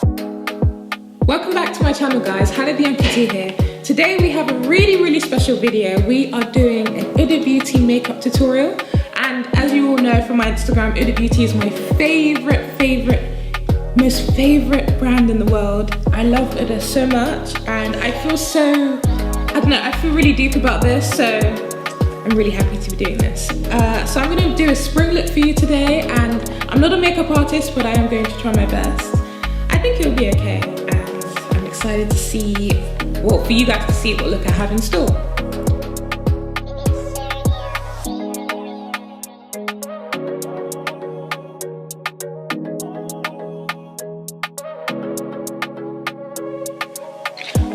Welcome back to my channel, guys. Huda the amputee here. Today we have a really special video. We are doing an Huda Beauty makeup tutorial, and as you all know from my Instagram, Huda Beauty is my most favorite brand in the world. I love Huda so much, and I feel really deep about this, so I'm really happy to be doing this. So I'm going to do a spring look for you today, and I'm not a makeup artist, but I am going to try my best. I think it'll be okay, and I'm excited to see, for you guys to see what look I have in store.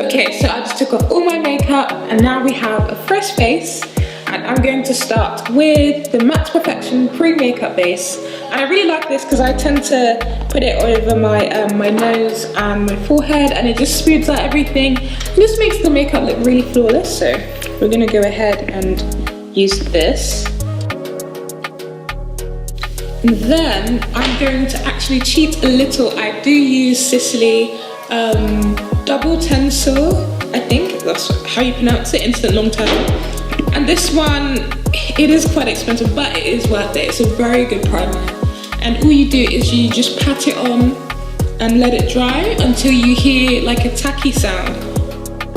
Okay, so I just took off all my makeup, and now we have a fresh face. And I'm going to start with the Matte Perfection Pre-Makeup Base. And I really like this because I tend to put it over my nose and my forehead, and it just smooths out everything. It just makes the makeup look really flawless. So we're going to go ahead and use this. And then I'm going to actually cheat a little. I do use Sicily Double Tensor, I think that's how you pronounce it, Instant Long Term. And this one, it is quite expensive, but it is worth it. It's a very good primer. And all you do is you just pat it on and let it dry until you hear like a tacky sound.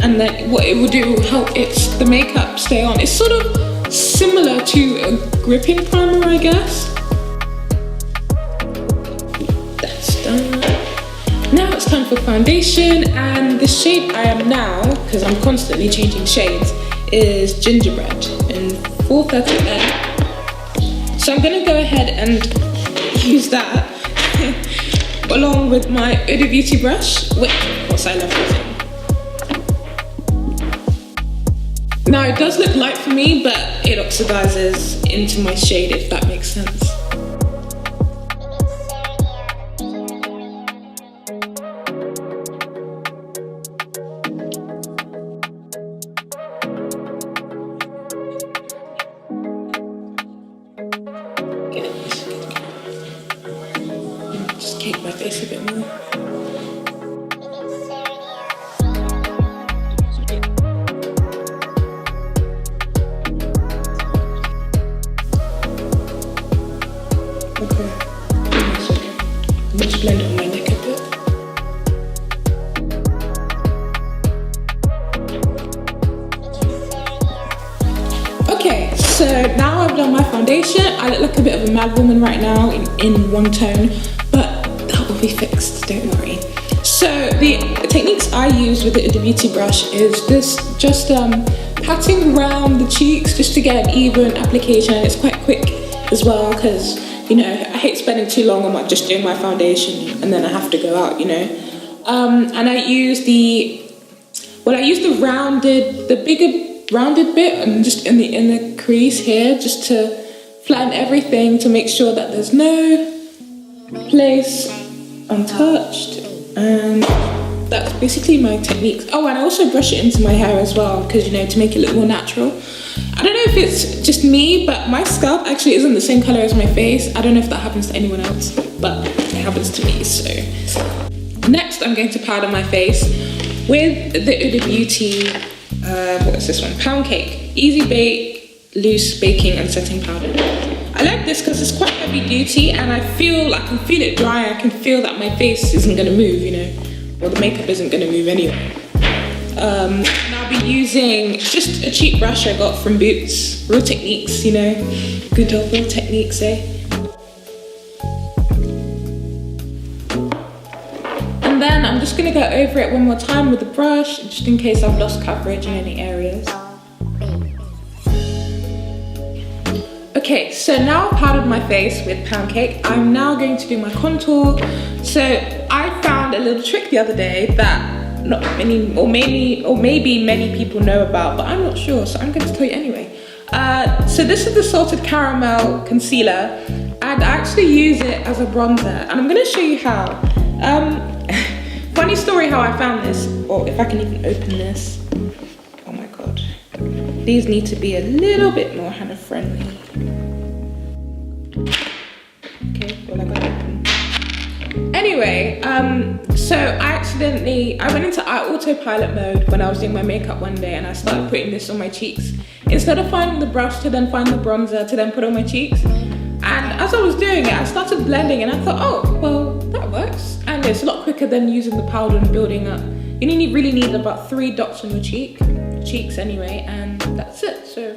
And then what it will do, it will help the makeup stay on. It's sort of similar to a gripping primer, I guess. That's done. Now it's time for foundation, and the shade I am now, because I'm constantly changing shades, is Gingerbread in 430N. So I'm going to go ahead and use that along with my Huda Beauty brush, which of course I love using. Now it does look light for me, but it oxidizes into my shade, if that makes sense. Just cake my face a bit more. Okay, I'm just blend it on my neck a bit. Okay, so now I've done my foundation. I look like a bit of a mad woman right now in one tone, but that will be fixed, don't worry. So the techniques I use with the Huda Beauty brush is just patting around the cheeks just to get an even application. It's quite quick as well, because you know, I hate spending too long on just doing my foundation and then I have to go out, you know. And I use the bigger rounded bit, and just in the crease here, just to flatten everything to make sure that there's no place untouched. And that's basically my techniques. Oh, and I also brush it into my hair as well, because you know, to make it look more natural. I don't know if it's just me, but my scalp actually isn't the same color as my face. I don't know if that happens to anyone else, but it happens to me. So next I'm going to powder my face with the Huda Beauty what is this one? Pound Cake Easy Bake Loose Baking and Setting Powder. I like this because it's quite heavy duty, and I can feel it dry. I can feel that my face isn't going to move, you know, or the makeup isn't going to move anyway. And I'll be using just a cheap brush I got from Boots. Real Techniques, you know, good old Real Techniques, eh? And then I'm just going to go over it one more time with the brush, just in case I've lost coverage in any areas. Okay, so now I've powdered my face with Pound Cake. I'm now going to do my contour. So I found a little trick the other day that not many, or maybe many people know about, but I'm not sure, so I'm going to tell you anyway. So this is the Salted Caramel Concealer, and I actually use it as a bronzer, and I'm going to show you how. Funny story how I found this, or if I can even open this. Oh my god. These need to be a little bit more kind of friendly. Okay, well I got it open. Anyway, So I went into autopilot mode when I was doing my makeup one day, and I started putting this on my cheeks. Instead of finding the brush to then find the bronzer to then put on my cheeks. And as I was doing it, I started blending and I thought, oh, well, that works. And it's a lot quicker than using the powder and building up. You really need about 3 dots on your cheeks anyway, and that's it. So.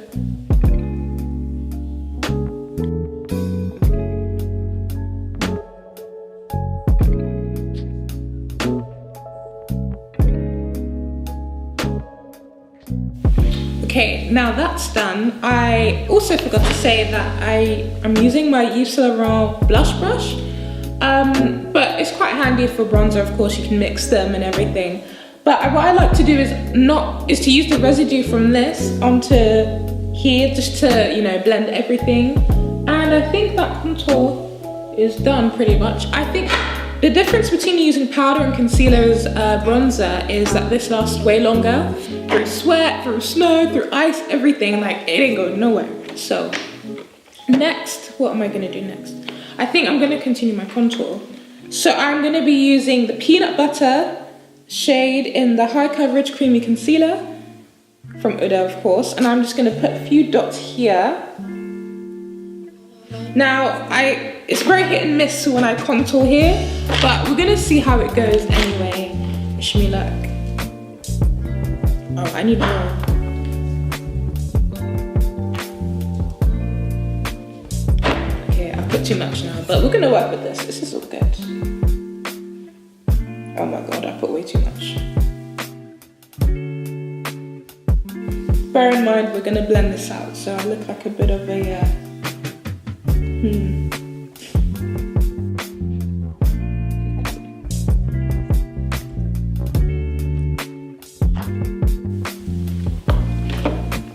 Okay, now that's done. I also forgot to say that I am using my Yves Saint Laurent blush brush, but it's quite handy for bronzer. Of course, you can mix them and everything. But what I like to do is to use the residue from this onto here, just to blend everything. And I think that contour is done pretty much. I think the difference between using powder and concealer as bronzer is that this lasts way longer. Through sweat, through snow, through ice, everything, like it ain't going nowhere. So next, what am I gonna do next? I think I'm gonna continue my contour. So I'm gonna be using the Peanut Butter shade in the High Coverage Creamy Concealer from Huda, of course, and I'm just gonna put a few dots here. Now, it's very hit and miss when I contour here, but we're gonna see how it goes anyway. Wish me luck. Oh, I need more. Okay, I've put too much now, but we're gonna work with this. This is all good. Oh my god, I put way too much. Bear in mind, we're gonna blend this out, so I look like a bit of a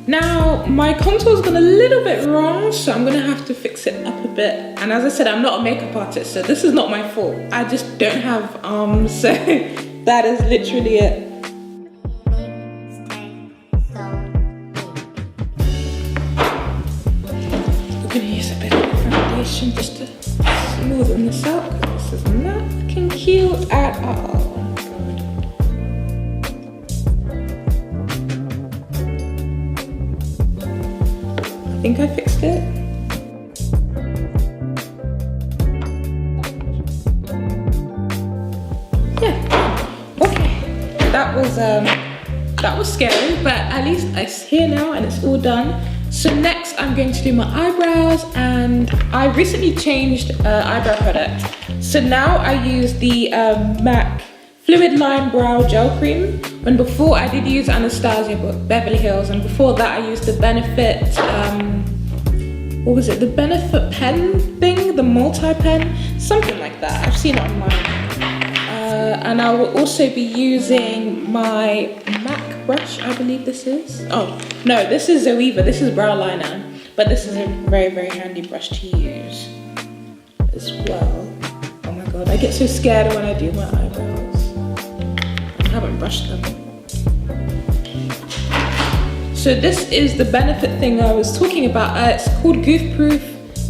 Now, my contour's gone a little bit wrong, so I'm gonna have to fix it up a bit. And as I said, I'm not a makeup artist, so this is not my fault. I just don't have arms, so that is literally it. We're gonna use a bit of foundation just to smoothen this out, because this is not looking cute at all. I think I fixed it. Yeah. Okay. That was scary, but at least it's here now and it's all done. So next I'm going to do my eyebrows, and I recently changed eyebrow product. So now I use the MAC Fluid Line Brow Gel Cream, when before I did use Anastasia Beverly Hills, and before that I used the Benefit, what was it, the Benefit pen thing, the multi-pen, something like that. I've seen it online. And I will also be using my MAC brush, I believe this is. Oh, no, this is Zoeva, this is brow liner, but this is a very, very handy brush to use as well. Oh my god, I get so scared when I do my eyebrows. I haven't brushed them. So this is the Benefit thing I was talking about. It's called Goof Proof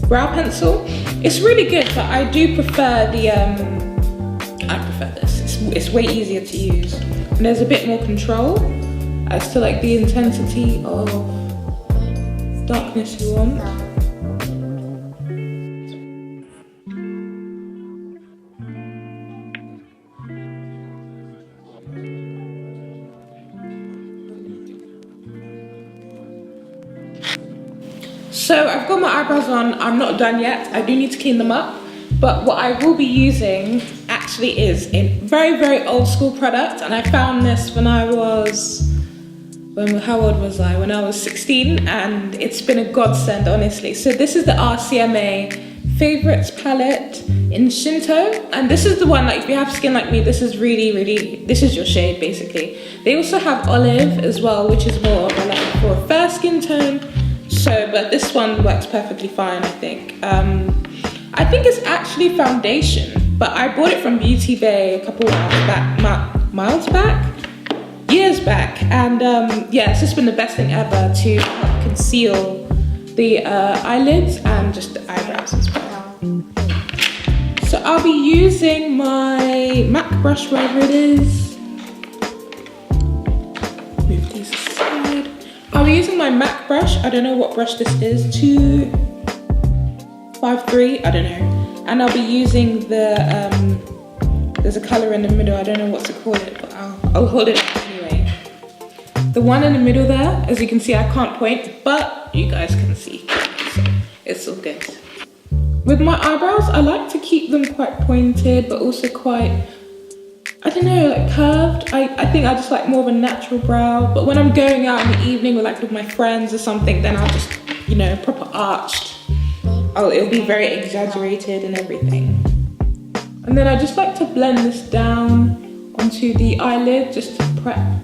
Brow Pencil. It's really good, but I do prefer the, I prefer this. It's way easier to use. And there's a bit more control as to like the intensity of darkness you want. So I've got my eyebrows on. I'm not done yet. I do need to clean them up. But what I will be using actually is a very, very old school product. And I found this when I was, how old was I? When I was 16, and it's been a godsend, honestly. So this is the RCMA Favorites palette in Shinto. And this is the one, like if you have skin like me, this is really, this is your shade basically. They also have Olive as well, which is more of a, like for a fair skin tone. So, but this one works perfectly fine, I think. I think it's actually foundation, but I bought it from Beauty Bay a couple years back, and yeah, it's just been the best thing ever to help conceal the eyelids and just the eyebrows as well. So I'll be using my MAC brush, wherever it is. Move these aside. I'll be using my MAC brush. I don't know what brush this is. 253, I don't know. And I'll be using the, there's a color in the middle. I don't know what to call it, but I'll hold it up anyway. The one in the middle there, as you can see, I can't point, but you guys can see. So it's all good. With my eyebrows, I like to keep them quite pointed, but also quite, I don't know, like curved. I think I just like more of a natural brow. But when I'm going out in the evening or like with my friends or something, then I'll just, you know, proper arched. It'll be very exaggerated and everything. And then I just like to blend this down onto the eyelid, just to prime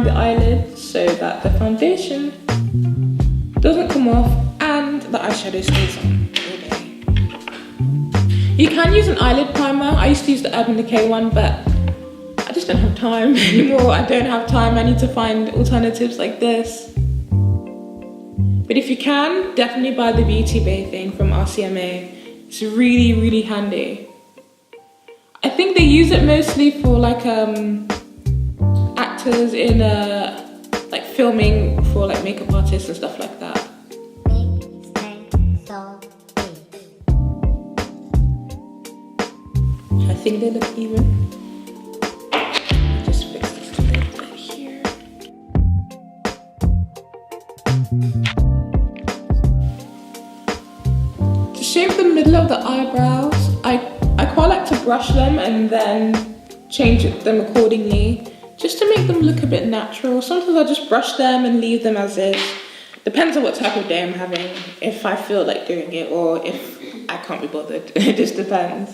the eyelid so that the foundation doesn't come off and the eyeshadow stays on all day. You can use an eyelid primer. I used to use the Urban Decay one, but I just don't have time anymore. I don't have time. I need to find alternatives like this. But if you can, definitely buy the Beauty Bay thing from RCMA. It's really, really handy. I think they use it mostly for like actors in like filming for like makeup artists and stuff like that. I think they look even. Just fix this a little bit here. To shape the middle of the eyebrows, I quite like to brush them and then change them accordingly, just to make them look a bit natural. Sometimes I just brush them and leave them as is. Depends on what type of day I'm having, if I feel like doing it or if I can't be bothered. It just depends.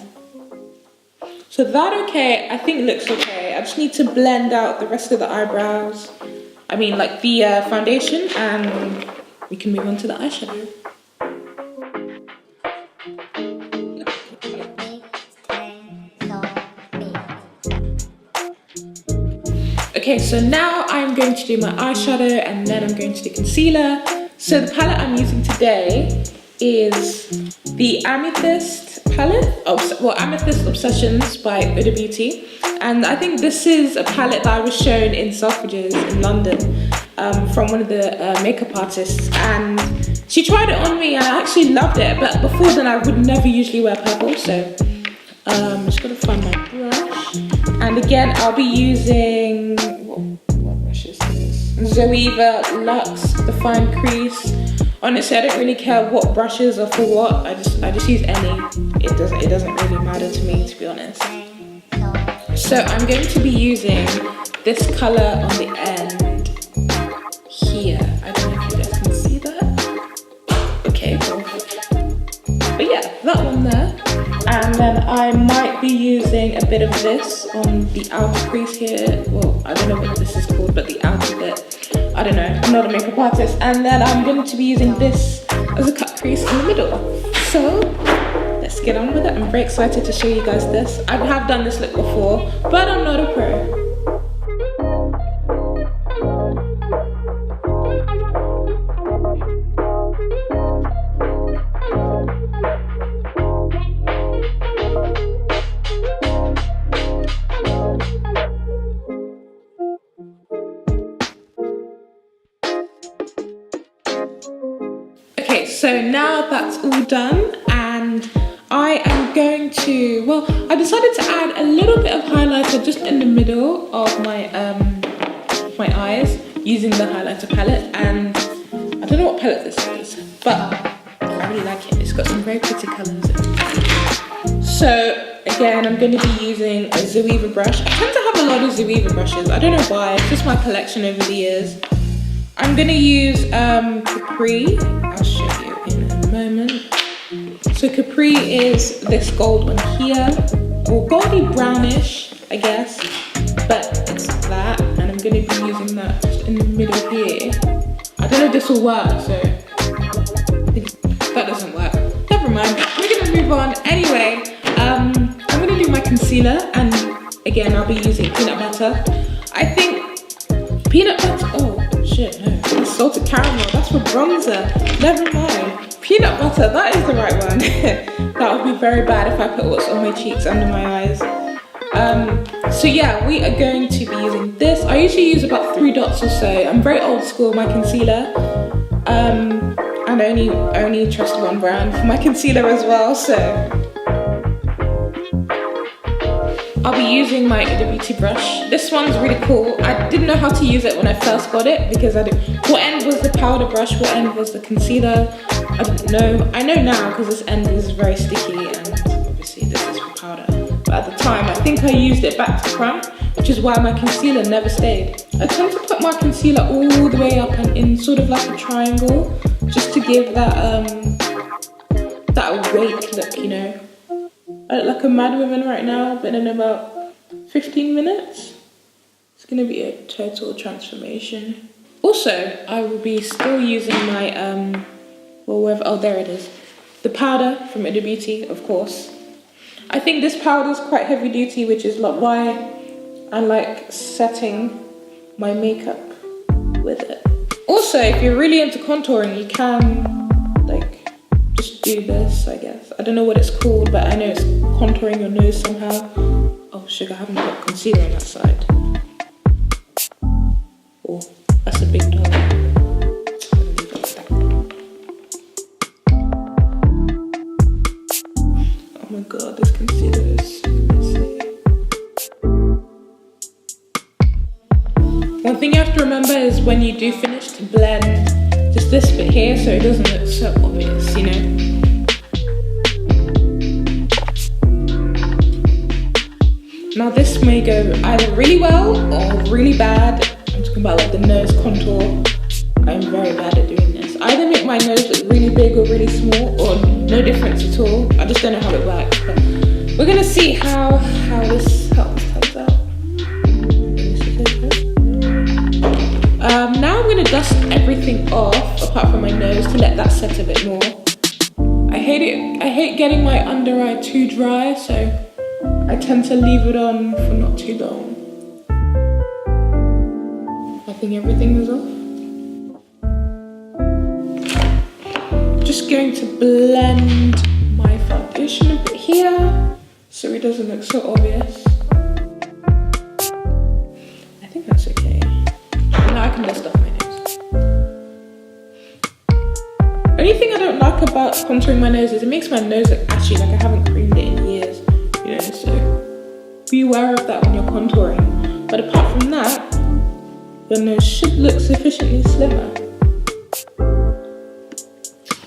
So that I think looks okay. I just need to blend out the rest of the eyebrows. I mean like the foundation, and we can move on to the eyeshadow. Okay, so now I'm going to do my eyeshadow and then I'm going to do concealer. So the palette I'm using today is the Amethyst palette. Amethyst Obsessions by Huda Beauty. And I think this is a palette that I was shown in Selfridges in London from one of the makeup artists. And she tried it on me and I actually loved it. But before then I would never usually wear purple. So I'm just gonna find my brush. And again, I'll be using, what brush is this? Zoeva Luxe Define Crease. Honestly, I don't really care what brushes are for what. I just use any. It doesn't really matter to me, to be honest. So I'm going to be using this color on the end here. I don't know if you guys can see that. Okay, cool. But yeah, that one there. And then I might be using a bit of this on the outer crease here. Well, I don't know what this is called, but the outer bit. I don't know, I'm not a makeup artist. And then I'm going to be using this as a cut crease in the middle. So, let's get on with it. I'm very excited to show you guys this. I have done this look before, but I'm not a pro. Okay, so now that's all done and I am going to, I decided to add a little bit of highlighter just in the middle of my eyes using the highlighter palette, and I don't know what palette this is, but I really like it. It's got some very pretty colours in it. So again, I'm going to be using a Zoeva brush. I tend to have a lot of Zoeva brushes. I don't know why, it's just my collection over the years. I'm going to use Capri. I'll show you in a moment. So Capri is this gold one here, or goldy brownish, I guess, but it's that, and I'm going to be using that just in the middle here. I don't know if this will work, so that doesn't work. Never mind, we're going to move on. Anyway, I'm going to do my concealer, and again, I'll be using peanut butter. I think peanut butter, oh shit, no, that's salted caramel, that's for bronzer, never mind. Peanut butter, that is the right one. That would be very bad if I put what's on my cheeks under my eyes. So yeah, we are going to be using this. I usually use about 3 dots or so. I'm very old school with my concealer. And I only trust one brand for my concealer as well, so. I'll be using my Huda Beauty brush. This one's really cool. I didn't know how to use it when I first got it because what end was the powder brush, what end was the concealer? I didn't know. I know now because this end is very sticky and obviously this is for powder. But at the time, I think I used it back to front, which is why my concealer never stayed. I tend to put my concealer all the way up and in sort of like a triangle, just to give that awake look, you know. I look like a mad woman right now, but in about 15 minutes, it's gonna be a total transformation. Also, I will be still using my, oh there it is. The powder from Huda Beauty, of course. I think this powder is quite heavy duty, which is like why I like setting my makeup with it. Also, if you're really into contouring, you can like just do this, I guess. I don't know what it's called, but I know it's contouring your nose somehow. Oh, sugar, I haven't got concealer on that side. Oh, that's a big dog. Oh my god, this concealer is so messy. One thing you have to remember is when you do finish to blend just this bit here so it doesn't look so obvious, you know? Now this may go either really well or really bad. I'm talking about like the nose contour. I'm very bad at doing this. I either make my nose look really big or really small or no difference at all. I just don't know how it works. But we're gonna see how this turns out. Now I'm gonna dust everything off apart from my nose to let that set a bit more. I hate getting my under eye too dry, so I tend to leave it on for not too long. I think everything is off. Just going to blend my foundation a bit here so it doesn't look so obvious. I think that's okay. Now I can dust off my nose. Only thing I don't like about contouring my nose is it makes my nose look ashy, like I haven't creamed it in years. You know, so be aware of that when you're contouring. But apart from that, your nose should look sufficiently slimmer.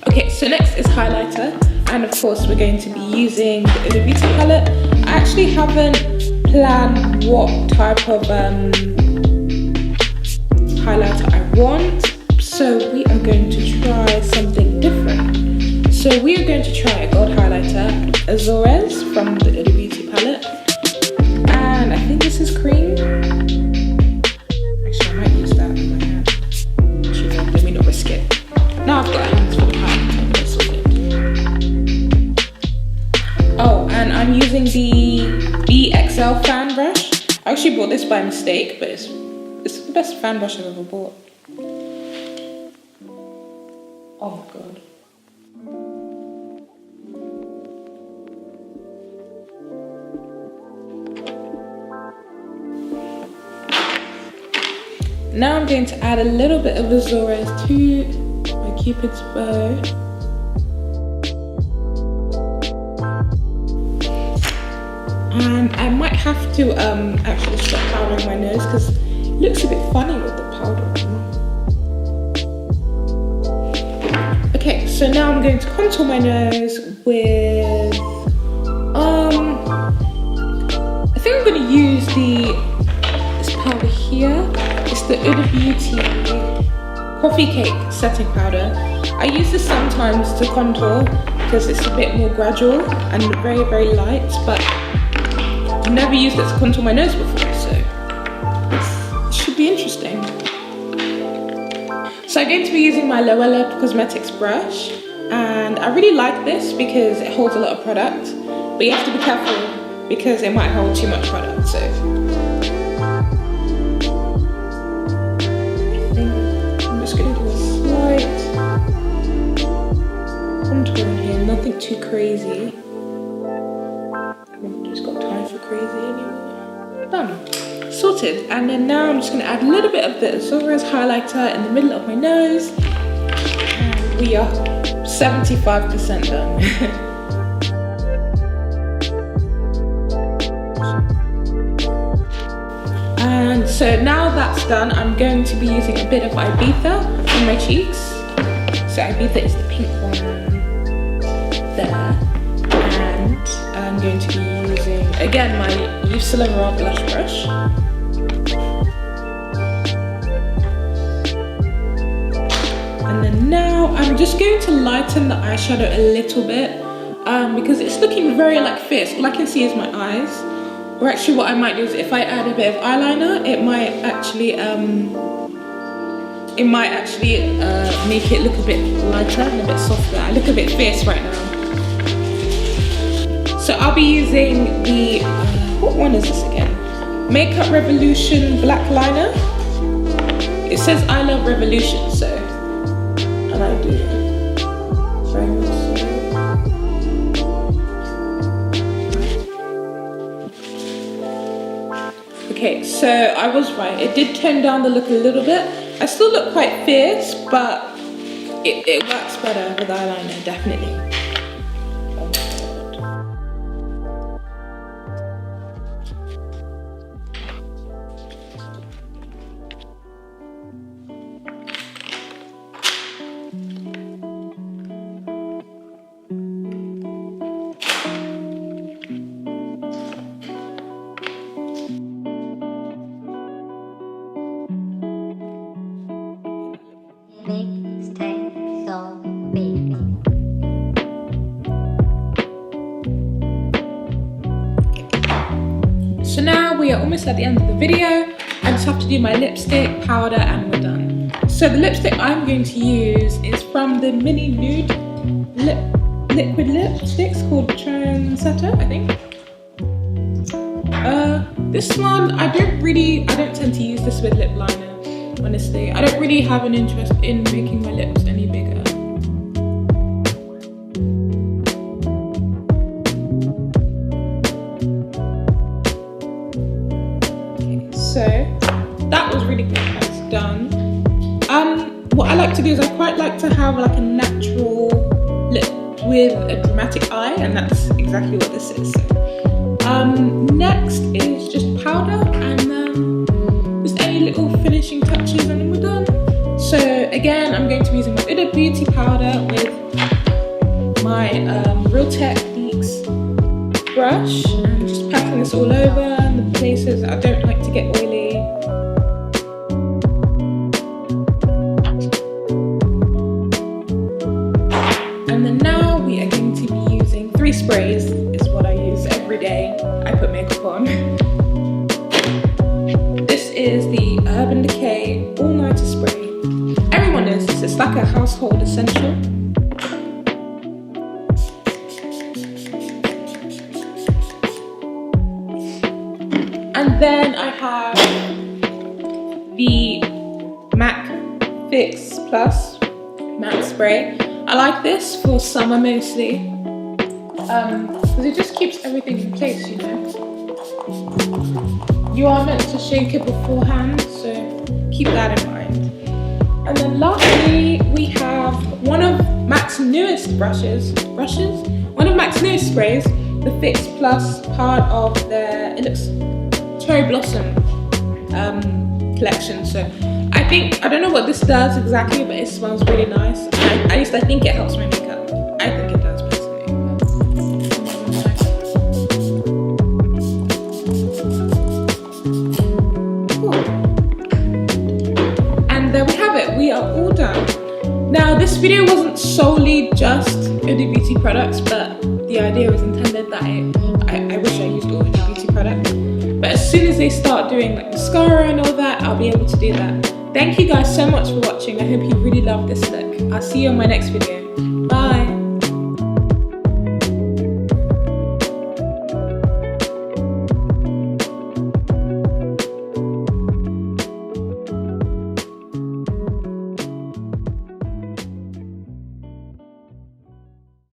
Okay, so next is highlighter. And of course, we're going to be using the Huda Beauty palette. I actually haven't planned what type of highlighter I want. So we are going to try something different. So we are going to try a gold highlighter, Azores from the Huda Beauty palette. And I think this is cream. Actually, I might use that in my hand. Actually, no, let me not risk it. Now I've got hands for the highlighter. That's all good. Oh, and I'm using the BXL fan brush. I actually bought this by mistake, but it's the best fan brush I've ever bought. Oh my god. Now I'm going to add a little bit of Azores to my Cupid's bow. And I might have to actually stop powdering my nose because it looks a bit funny with the powder. Okay, so now I'm going to contour my nose with I think I'm going to use this powder here. It's the Huda Beauty Coffee Cake Setting Powder. I use this sometimes to contour because it's a bit more gradual and very, very light, but I've never used it to contour my nose before, so it should be interesting. So I'm going to be using my Luella Cosmetics brush, and I really like this because it holds a lot of product, but you have to be careful because it might hold too much product, so. I'm just going to do a slight nothing too crazy. I've just got time for crazy anymore. Done. Sorted. And then now I'm just going to add a little bit of the Zorro's highlighter in the middle of my nose. And we are 75% done. And so now that's done, I'm going to be using a bit of Ibiza on my cheeks. So Ibiza is the pink one there. And I'm going to be using, again, my Yves Saint Laurent blush brush. And then now I'm just going to lighten the eyeshadow a little bit because it's looking very like fierce. All I can see is my eyes. Or actually what I might do is if I add a bit of eyeliner, it might actually make it look a bit lighter and a bit softer. I look a bit fierce right now. So I'll be using the, what one is this again? Makeup Revolution Black Liner. It says I love Revolution, so, and I do very much so. Okay, so I was right. It did tone down the look a little bit. I still look quite fierce, but it works better with eyeliner, definitely. So now we are almost at the end of the video. I just have to do my lipstick, powder, and we're done. So the lipstick I'm going to use is from the Mini Nude liquid lipsticks called Trendsetter, I think. This one, I don't tend to use this with lip liner, honestly. I don't really have an interest in making my lips any bigger. So that was really good. That's done. What I like to do is I quite like to have like a natural lip with a dramatic eye, and that's exactly what this is. Next is just powder and just any little finishing touches, and then we're done. So again, I'm going to be using my Huda Beauty powder with my Real Techniques brush and just patting this all over and the places I don't like to get oily. And then now we are going to be using 3 sprays, is what I use every day I put makeup on. This is the Urban Decay All Nighter Spray. Everyone knows this, it's like a household essential. And then I have the MAC Fix Plus matte spray. I like this for summer mostly, because it just keeps everything in place, you know. You are meant to shake it beforehand, so keep that in mind. And then lastly, we have one of MAC's newest one of MAC's newest sprays, the Fix Plus, part of their, it looks Cherry Blossom collection. So I don't know what this does exactly, but it smells really nice. At least I think it helps my makeup. I think it does personally. Cool. And there we have it. We are all done. Now this video wasn't solely just Huda Beauty products, but the idea was intended that I wish I used all Huda Beauty products. But as soon as they start doing like mascara and all that, I'll be able to do that. Thank you guys so much for watching. I hope you really love this look. I'll see you on my next video. Bye.